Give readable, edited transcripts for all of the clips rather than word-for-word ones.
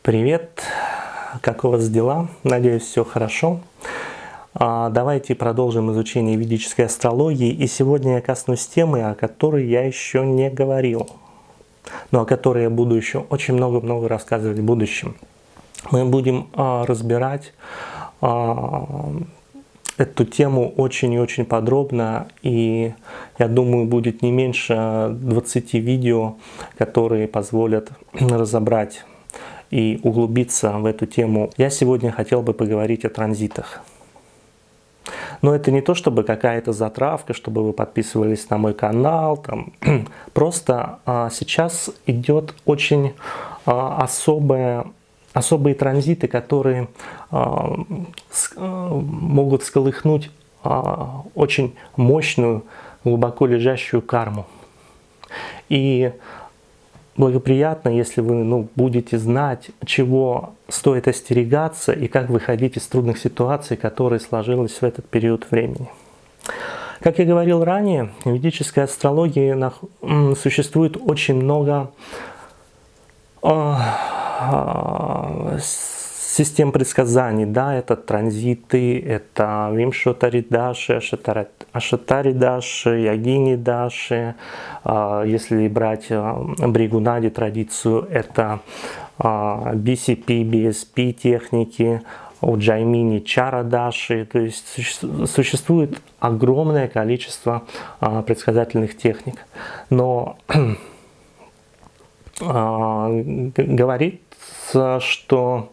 Привет, как у вас дела? Надеюсь, все хорошо. Давайте продолжим изучение ведической астрологии. И сегодня я коснусь темы, о которой я еще не говорил, но о которой я буду еще очень много-много рассказывать в будущем. Мы будем разбирать эту тему очень и очень подробно, и я думаю, будет не меньше 20 видео, которые позволят разобрать и углубиться в эту тему. Я сегодня хотел бы поговорить о транзитах. Но это не то, чтобы какая-то затравка, чтобы вы подписывались на мой канал. Просто сейчас идет очень особые транзиты, которые могут всколыхнуть очень мощную, глубоко лежащую карму. И благоприятно, если вы будете знать, чего стоит остерегаться и как выходить из трудных ситуаций, которые сложились в этот период времени. Как я говорил ранее, в ведической астрологии существует очень много систем предсказаний. Да, это транзиты, это Вимшотари Даши, Ашатари Даши, Ягини Даши. Если брать Бригунади традицию, это BCP, BSP техники, у Джаймини Чара Даши. То есть существует огромное количество предсказательных техник. Но говорится, что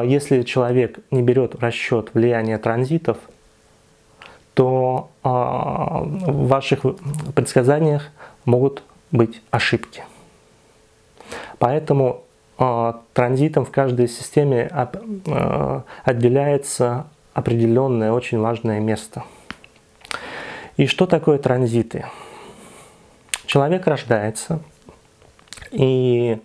если человек не берет в расчет влияние транзитов, то в ваших предсказаниях могут быть ошибки. Поэтому транзитом в каждой системе отделяется определенное очень важное место. И что такое транзиты? Человек рождается, и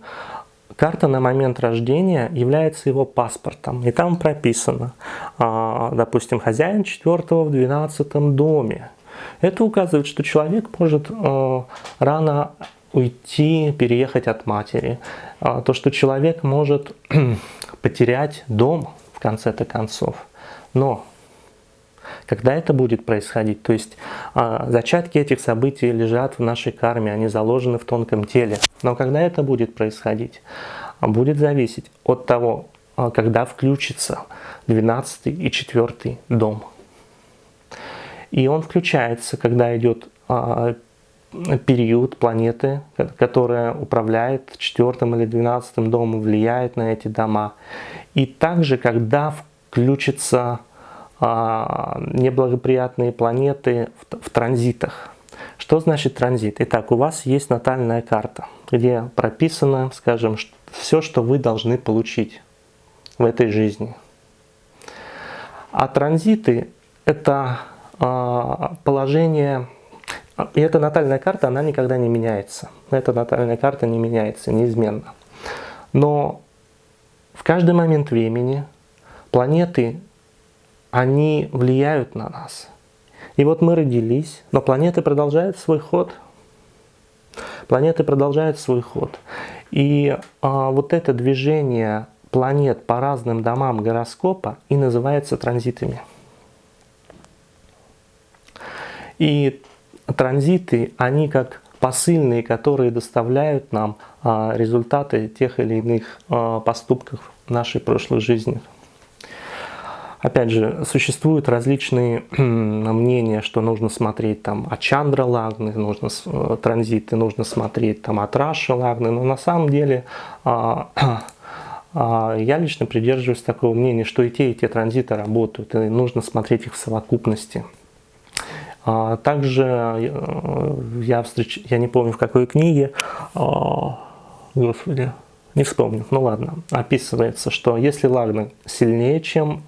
карта на момент рождения является его паспортом. И там прописано, допустим, хозяин 4-го в 12-м доме. Это указывает, что человек может рано уйти, переехать от матери. То, что человек может потерять дом в конце-то концов. Но когда это будет происходить? То есть зачатки этих событий лежат в нашей карме, они заложены в тонком теле. Но когда это будет происходить? Будет зависеть от того, когда включится 12-й и 4-й дом. И он включается, когда идет период планеты, которая управляет 4-м или 12-м домом, влияет на эти дома. И также, когда включится неблагоприятные планеты в транзитах. Что значит транзит? Итак, у вас есть натальная карта, где прописано, скажем, все, что вы должны получить в этой жизни. А транзиты – это положение, и эта натальная карта, она никогда не меняется. Эта натальная карта не меняется неизменно. Но в каждый момент времени планеты, они влияют на нас. И вот мы родились, но планеты продолжают свой ход. Планеты продолжают свой ход. И вот это движение планет по разным домам гороскопа и называется транзитами. И транзиты, они как посыльные, которые доставляют нам результаты тех или иных поступков в нашей прошлой жизни. Опять же, существуют различные мнения, что нужно смотреть от Чандра Лагны, транзиты, нужно смотреть от Раши Лагны, но на самом деле я лично придерживаюсь такого мнения, что и те транзиты работают, и нужно смотреть их в совокупности. Также я не помню в какой книге, господи, не вспомню, ну ладно, описывается, что если Лагна сильнее, чем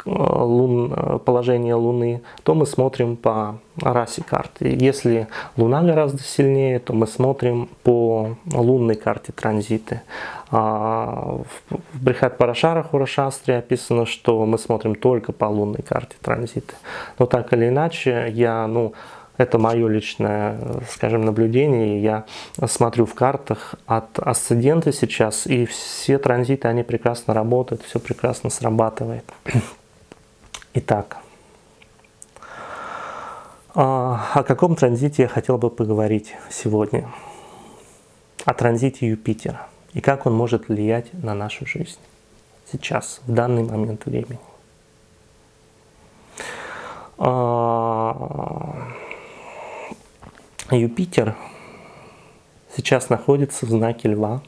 положение Луны, то мы смотрим по расе карты. Если Луна гораздо сильнее, то мы смотрим по лунной карте транзиты. В Брихат-Парашара Хурашастре описано, что мы смотрим только по лунной карте транзиты. Но так или иначе, я Это мое личное, скажем, наблюдение. Я смотрю в картах от асцендента сейчас, и все транзиты, они прекрасно работают, все прекрасно срабатывает. Итак, о каком транзите я хотел бы поговорить сегодня? О транзите Юпитера и как он может влиять на нашу жизнь сейчас, в данный момент времени. Юпитер сейчас находится в знаке Льва.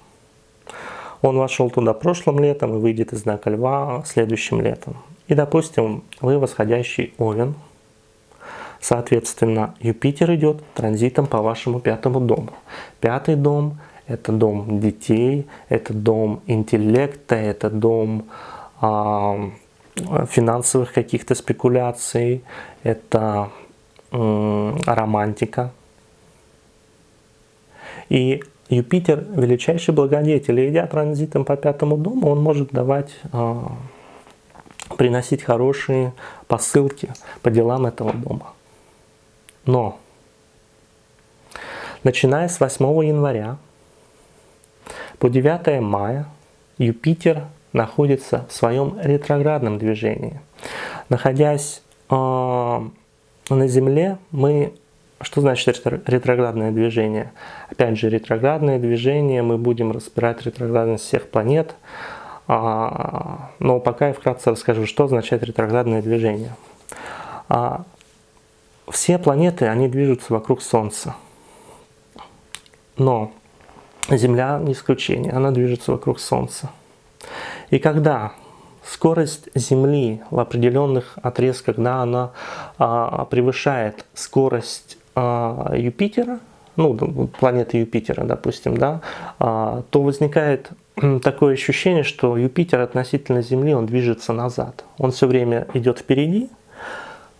Он вошел туда прошлым летом и выйдет из знака Льва следующим летом. И, допустим, вы восходящий Овен. Соответственно, Юпитер идет транзитом по вашему 5-му дому. 5-й дом – это дом детей, это дом интеллекта, это дом финансовых каких-то спекуляций, это романтика. И Юпитер – величайший благодетель. И идя транзитом по 5-му дому, он может давать, приносить хорошие посылки по делам этого дома. Но, начиная с 8 января по 9 мая, Юпитер находится в своем ретроградном движении. Находясь на Земле, мы... Что значит ретроградное движение? Опять же, ретроградное движение, мы будем разбирать ретроградность всех планет. Но пока я вкратце расскажу, что означает ретроградное движение. Все планеты, они движутся вокруг Солнца. Но Земля не исключение, она движется вокруг Солнца. И когда скорость Земли в определенных отрезках, когда она превышает скорость Юпитера, ну, планеты Юпитера, допустим, да, то возникает такое ощущение, что Юпитер относительно Земли, он движется назад. Он все время идет впереди,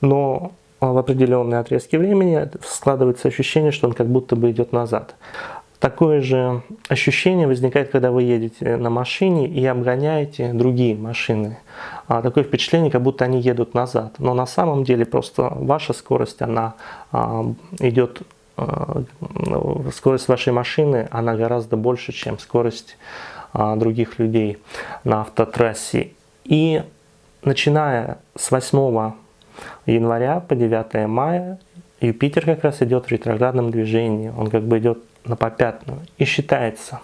но в определенные отрезки времени складывается ощущение, что он как будто бы идет назад. Такое же ощущение возникает, когда вы едете на машине и обгоняете другие машины. Такое впечатление, как будто они едут назад. Но на самом деле просто ваша скорость, она идет, скорость вашей машины, она гораздо больше, чем скорость других людей на автотрассе. И начиная с 8 января по 9 мая Юпитер как раз идет в ретроградном движении. Он как бы идет на попятную. И считается,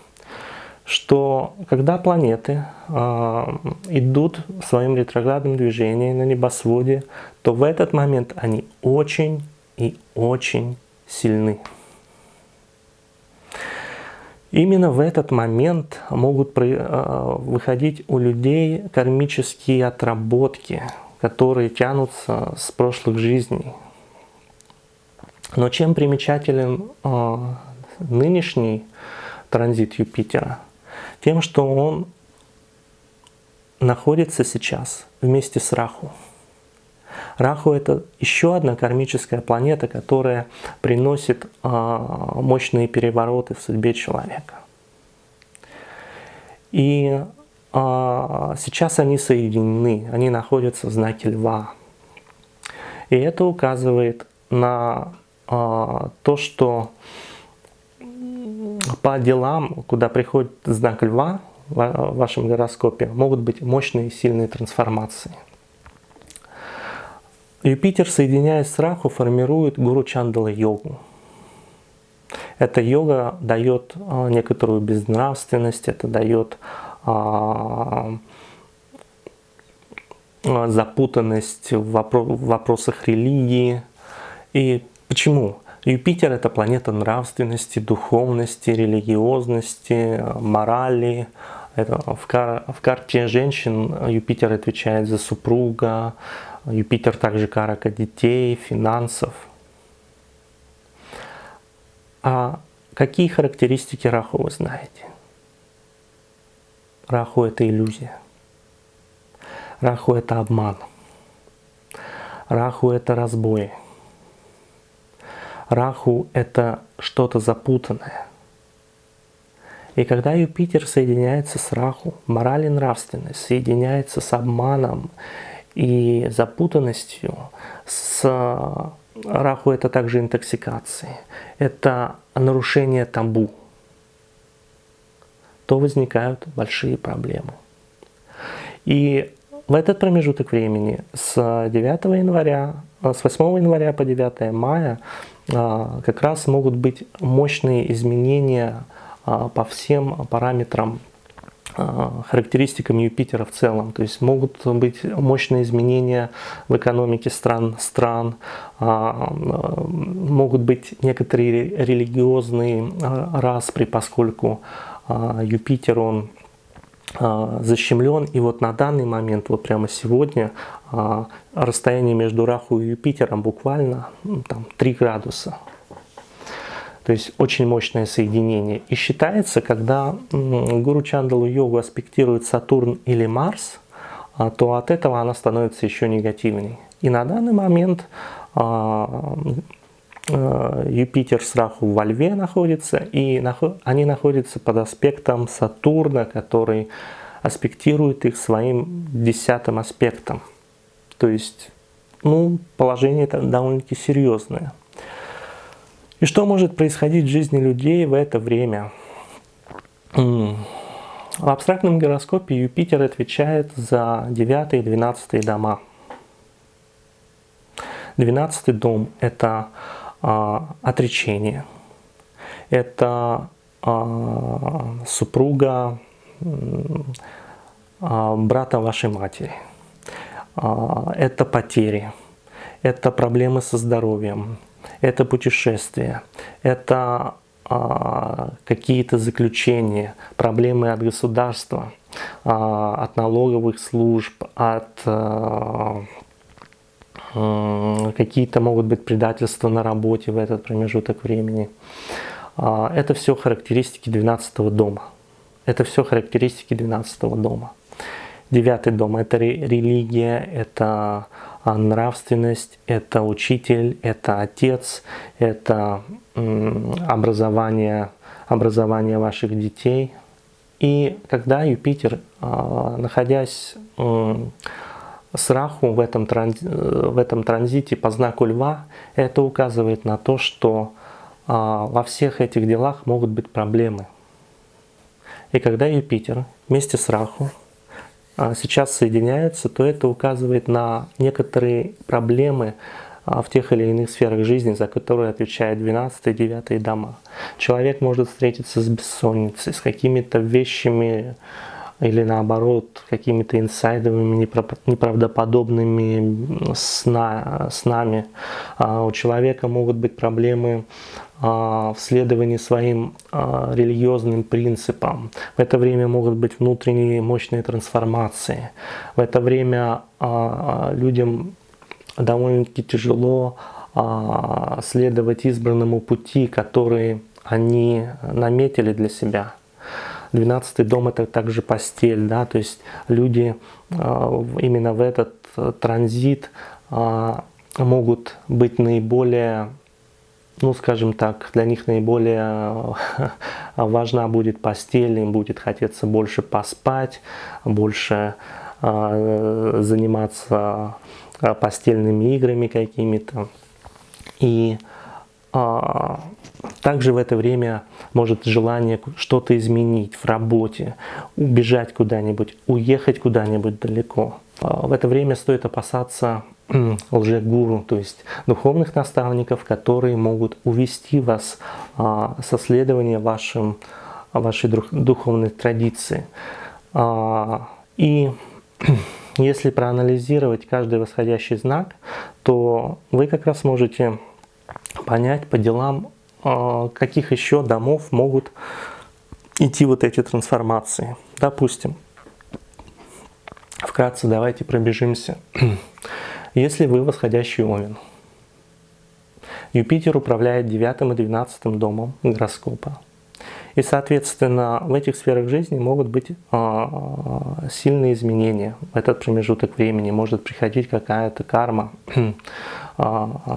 что когда планеты идут в своем ретроградном движении на небосводе, то в этот момент они очень и очень сильны. Именно в этот момент могут выходить у людей кармические отработки, которые тянутся с прошлых жизней. Но чем примечателен нынешний транзит Юпитера? Тем, что он находится сейчас вместе с Раху. Раху – это еще одна кармическая планета, которая приносит мощные перевороты в судьбе человека. И сейчас они соединены, они находятся в знаке Льва. И это указывает на то, что по делам, куда приходит знак Льва в вашем гороскопе, могут быть мощные и сильные трансформации. Юпитер, соединяясь с Раху, формирует гуру Чандала йогу. Эта йога дает некоторую безнравственность, это дает запутанность в вопросах религии. И почему? Юпитер – это планета нравственности, духовности, религиозности, морали. Это в карте женщин Юпитер отвечает за супруга, Юпитер также карака детей, финансов. А какие характеристики Раху вы знаете? Раху – это иллюзия. Раху – это обман. Раху – это разбой. Раху – это что-то запутанное. И когда Юпитер соединяется с Раху, мораль и нравственность соединяется с обманом и запутанностью, с Раху – это также интоксикации, это нарушение табу, то возникают большие проблемы. И в этот промежуток времени с 9 января, с 8 января по 9 мая как раз могут быть мощные изменения по всем параметрам, характеристикам Юпитера в целом. То есть могут быть мощные изменения в экономике стран, могут быть некоторые религиозные распри, поскольку Юпитер, он защемлен, и вот на данный момент, вот прямо сегодня, расстояние между Раху и Юпитером буквально там, 3 градуса. То есть очень мощное соединение. И считается, когда Гуру Чандалу йогу аспектирует Сатурн или Марс, то от этого она становится еще негативней. И на данный момент Юпитер с Раху во Льве находится, и они находятся под аспектом Сатурна, который аспектирует их своим 10-м аспектом. То есть, положение довольно-таки серьезное. И что может происходить в жизни людей в это время? В абстрактном гороскопе Юпитер отвечает за 9 и 12 дома. 12 дом – это отречение, это супруга брата вашей матери, это потери, это проблемы со здоровьем, это путешествия, это какие-то заключения, проблемы от государства, от налоговых служб, от какие-то могут быть предательства на работе в этот промежуток времени. Это все характеристики 12-го дома. Это все характеристики 12-го дома. 9-й дом – это религия, это нравственность, это учитель, это отец, это образование ваших детей. И когда Юпитер, находясь с Раху в этом транзите по знаку Льва, это указывает на то, что во всех этих делах могут быть проблемы. И когда Юпитер вместе с Раху сейчас соединяются, то это указывает на некоторые проблемы в тех или иных сферах жизни, за которые отвечают 12 и 9 дома. Человек может встретиться с бессонницей, с какими-то вещами, или наоборот, какими-то инсайдовыми, неправдоподобными снами. У человека могут быть проблемы в следовании своим религиозным принципам. В это время могут быть внутренние мощные трансформации. В это время людям довольно-таки тяжело следовать избранному пути, который они наметили для себя. 12-й дом – это также постель, да, то есть люди именно в этот транзит могут быть наиболее, скажем так, для них наиболее важна будет постель, им будет хотеться больше поспать, больше заниматься постельными играми какими-то. И также в это время может желание что-то изменить в работе, убежать куда-нибудь, уехать куда-нибудь далеко. В это время стоит опасаться лжегуру, то есть духовных наставников, которые могут увести вас со следования вашей духовной традиции. И если проанализировать каждый восходящий знак, то вы как раз можете понять по делам, каких еще домов могут идти вот эти трансформации. Допустим, вкратце давайте пробежимся. Если вы восходящий Овен, Юпитер управляет 9 и 12 домом гороскопа. И, соответственно, в этих сферах жизни могут быть сильные изменения. В этот промежуток времени может приходить какая-то карма,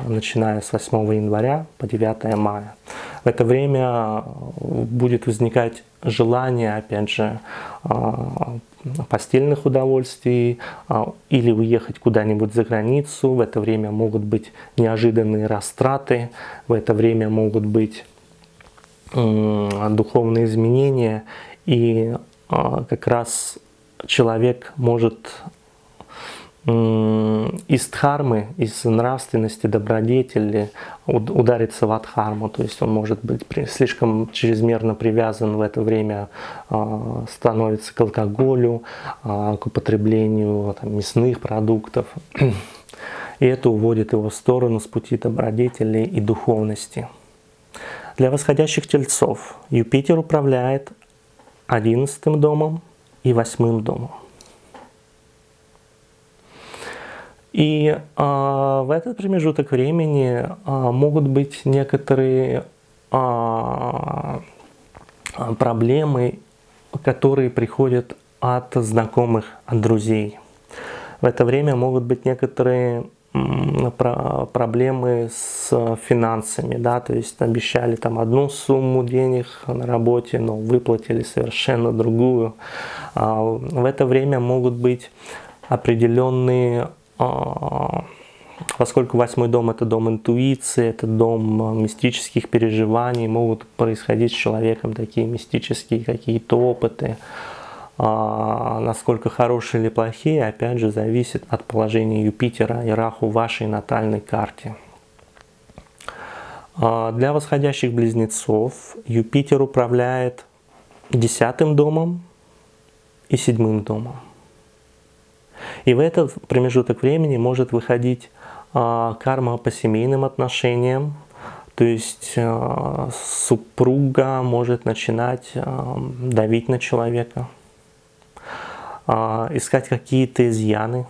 начиная с 8 января по 9 мая. В это время будет возникать желание, опять же, постельных удовольствий или уехать куда-нибудь за границу. В это время могут быть неожиданные растраты, в это время могут быть духовные изменения, и как раз человек может из дхармы, из нравственности, добродетели удариться в адхарму, то есть он может быть слишком чрезмерно привязан в это время, становится к алкоголю, к употреблению мясных продуктов, и это уводит его в сторону с пути добродетели и духовности. Для восходящих тельцов Юпитер управляет 11 домом и 8 домом. И в этот промежуток времени могут быть некоторые проблемы, которые приходят от знакомых, от друзей. В это время могут быть некоторые проблемы с финансами, да, то есть обещали там одну сумму денег на работе, но выплатили совершенно другую. В это время могут быть определенные, поскольку 8 дом — это дом интуиции, это дом мистических переживаний, могут происходить с человеком такие мистические какие-то опыты. Насколько хорошие или плохие, опять же, зависит от положения Юпитера и Раху в вашей натальной карте. Для восходящих близнецов Юпитер управляет 10 домом и 7 домом. И в этот промежуток времени может выходить карма по семейным отношениям, то есть супруга может начинать давить на человека, искать какие-то изъяны,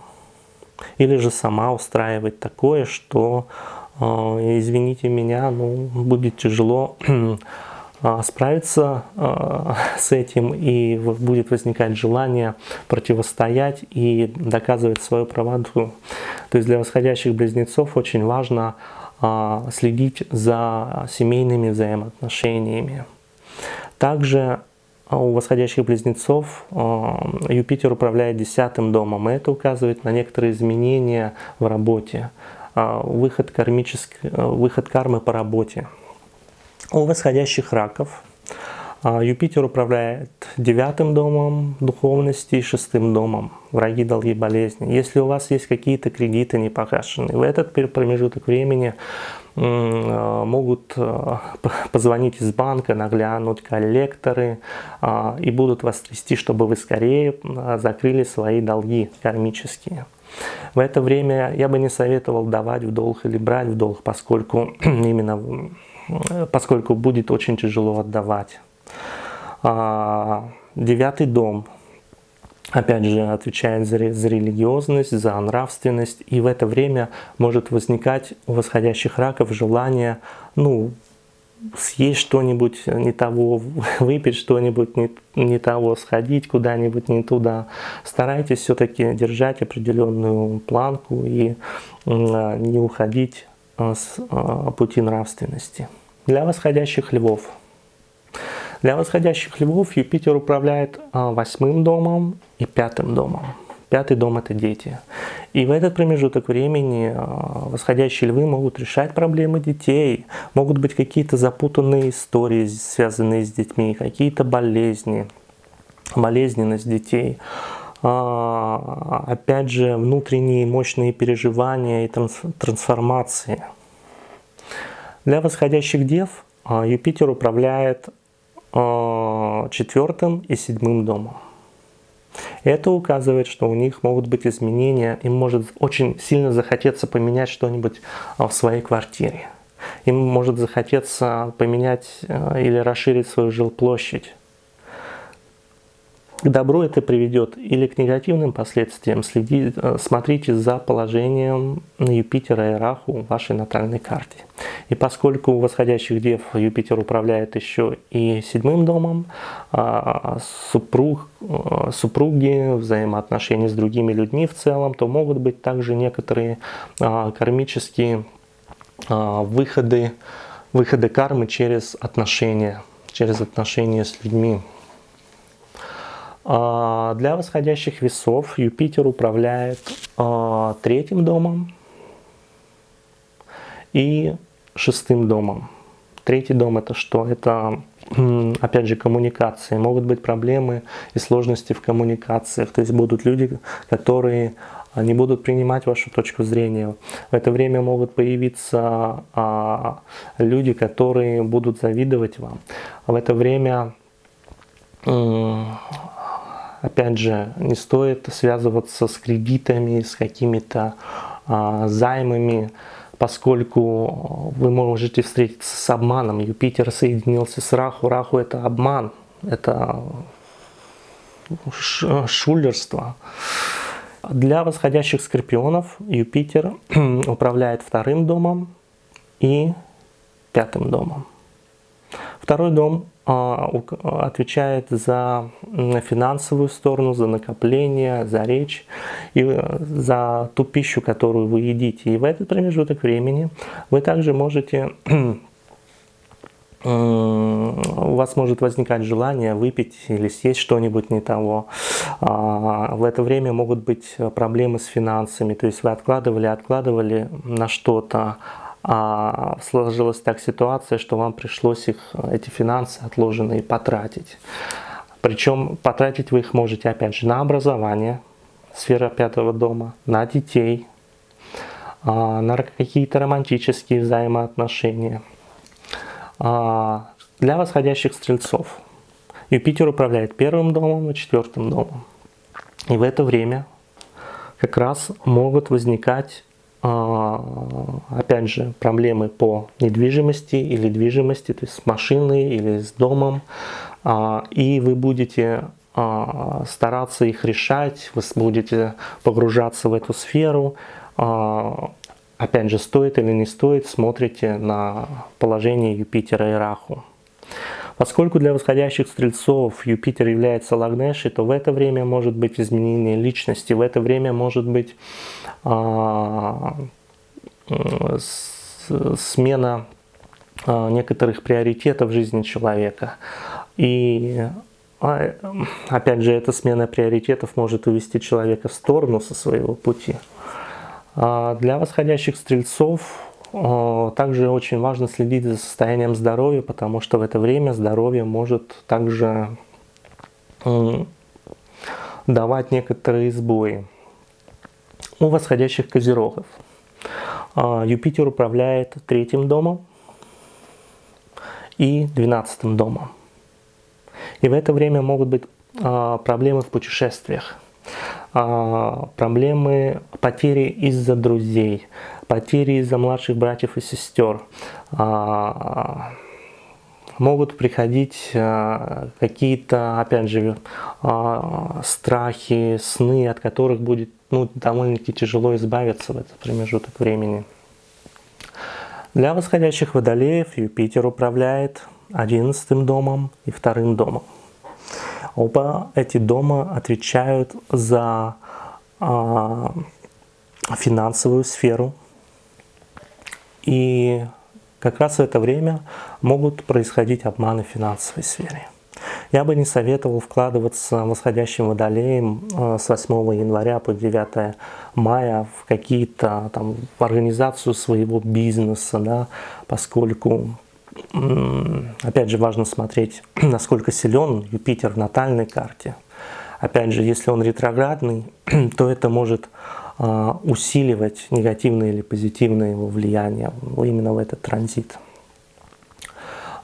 или же сама устраивать такое, что, извините меня, будет тяжело справиться с этим, и будет возникать желание противостоять и доказывать свою правоту. То есть для восходящих близнецов очень важно следить за семейными взаимоотношениями. Также у восходящих близнецов Юпитер управляет 10 домом, и это указывает на некоторые изменения в работе, выход кармы по работе. У восходящих раков Юпитер управляет 9 домом духовности и 6 домом враги, долги, болезни. Если у вас есть какие-то кредиты не погашенные, в этот промежуток времени могут позвонить из банка, наглянуть коллекторы и будут вас трясти, чтобы вы скорее закрыли свои долги кармические. В это время я бы не советовал давать в долг или брать в долг, поскольку будет очень тяжело отдавать. 9 дом, опять же, отвечает за религиозность, за нравственность, и в это время может возникать у восходящих раков желание, съесть что-нибудь не того, выпить что-нибудь не того, сходить куда-нибудь не туда. Старайтесь все-таки держать определенную планку и не уходить с пути нравственности. Для восходящих львов. Для восходящих львов Юпитер управляет 8 домом и 5 домом. 5 дом — это дети. И в этот промежуток времени восходящие львы могут решать проблемы детей, могут быть какие-то запутанные истории, связанные с детьми, какие-то болезни, болезненность детей. Опять же, внутренние мощные переживания и трансформации. Для восходящих дев Юпитер управляет 4 и 7 домом. Это указывает, что у них могут быть изменения, им может очень сильно захотеться поменять что-нибудь в своей квартире. Им может захотеться поменять или расширить свою жилплощадь. К добру это приведет или к негативным последствиям. Смотрите за положением Юпитера и Раху в вашей натальной карте. И поскольку у восходящих дев Юпитер управляет еще и 7 домом, супруги, взаимоотношения с другими людьми в целом, то могут быть также некоторые кармические выходы выхода кармы через отношения с людьми. Для восходящих весов Юпитер управляет третьим домом и шестым домом. Третий дом — это что? Это, опять же, коммуникации. Могут быть проблемы и сложности в коммуникациях. То есть будут люди, которые не будут принимать вашу точку зрения. В это время могут появиться люди, которые будут завидовать вам. В это время, опять же, не стоит связываться с кредитами, с какими-то займами, поскольку вы можете встретиться с обманом. Юпитер соединился с Раху. Раху — это обман, это шулерство. Для восходящих скорпионов Юпитер управляет вторым домом и пятым домом. Второй дом отвечает за финансовую сторону, за накопление, за речь и за ту пищу, которую вы едите. И в этот промежуток времени вы также можете, у вас может возникать желание выпить или съесть что-нибудь не того. В это время могут быть проблемы с финансами, то есть вы откладывали на что-то, а сложилась так ситуация, что вам пришлось эти финансы отложенные потратить. Причем потратить вы их можете, опять же, на образование, сфера пятого дома, на детей, на какие-то романтические взаимоотношения. Для восходящих стрельцов Юпитер управляет первым домом и четвертым домом. И в это время как раз могут возникать, опять же, проблемы по недвижимости или движимости, то есть с машиной или с домом, и вы будете стараться их решать, вы будете погружаться в эту сферу. Опять же, стоит или не стоит, смотрите на положение Юпитера и Раху. Поскольку для восходящих стрельцов Юпитер является лагнешей, то в это время может быть изменение личности, в это время может быть смена некоторых приоритетов в жизни человека. И опять же, эта смена приоритетов может увести человека в сторону со своего пути. Для восходящих стрельцов также очень важно следить за состоянием здоровья, потому что в это время здоровье может также давать некоторые сбои. У восходящих козерогов Юпитер управляет третьим домом и 12-м домом. И в это время могут быть проблемы в путешествиях, проблемы, потери из-за друзей, потери из-за младших братьев и сестер. Могут приходить какие-то, опять же, страхи, сны, от которых будет довольно-таки тяжело избавиться в этот промежуток времени. Для восходящих водолеев Юпитер управляет 11-м домом и 2-м домом. Оба эти дома отвечают за финансовую сферу. И как раз в это время могут происходить обманы в финансовой сфере. Я бы не советовал вкладываться восходящим водолеем с 8 января по 9 мая в какие-то там, в организацию своего бизнеса, да, поскольку, опять же, важно смотреть, насколько силен Юпитер в натальной карте. Опять же, если он ретроградный, то это может усиливать негативное или позитивное его влияние именно в этот транзит.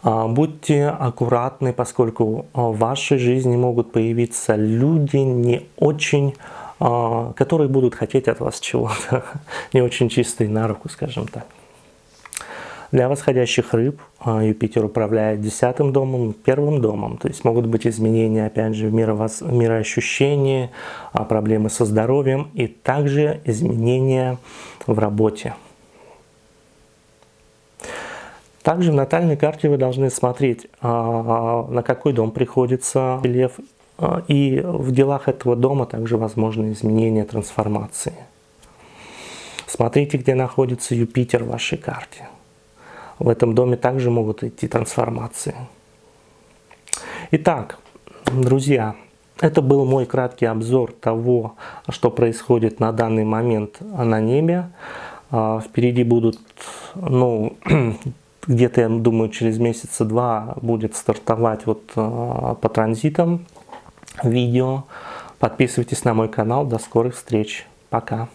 Будьте аккуратны, поскольку в вашей жизни могут появиться люди не очень, которые будут хотеть от вас чего-то, не очень чистые на руку, скажем так. Для восходящих рыб Юпитер управляет 10-м домом, 1-м домом. То есть могут быть изменения, опять же, в мироощущении, проблемы со здоровьем и также изменения в работе. Также в натальной карте вы должны смотреть, на какой дом приходится лев. И в делах этого дома также возможны изменения, трансформации. Смотрите, где находится Юпитер в вашей карте. в этом доме также могут идти трансформации. Итак, друзья, это был мой краткий обзор того, что происходит на данный момент на небе. Впереди будут, где-то, я думаю, через месяца 2 будет стартовать вот по транзитам видео. Подписывайтесь на мой канал. До скорых встреч. Пока.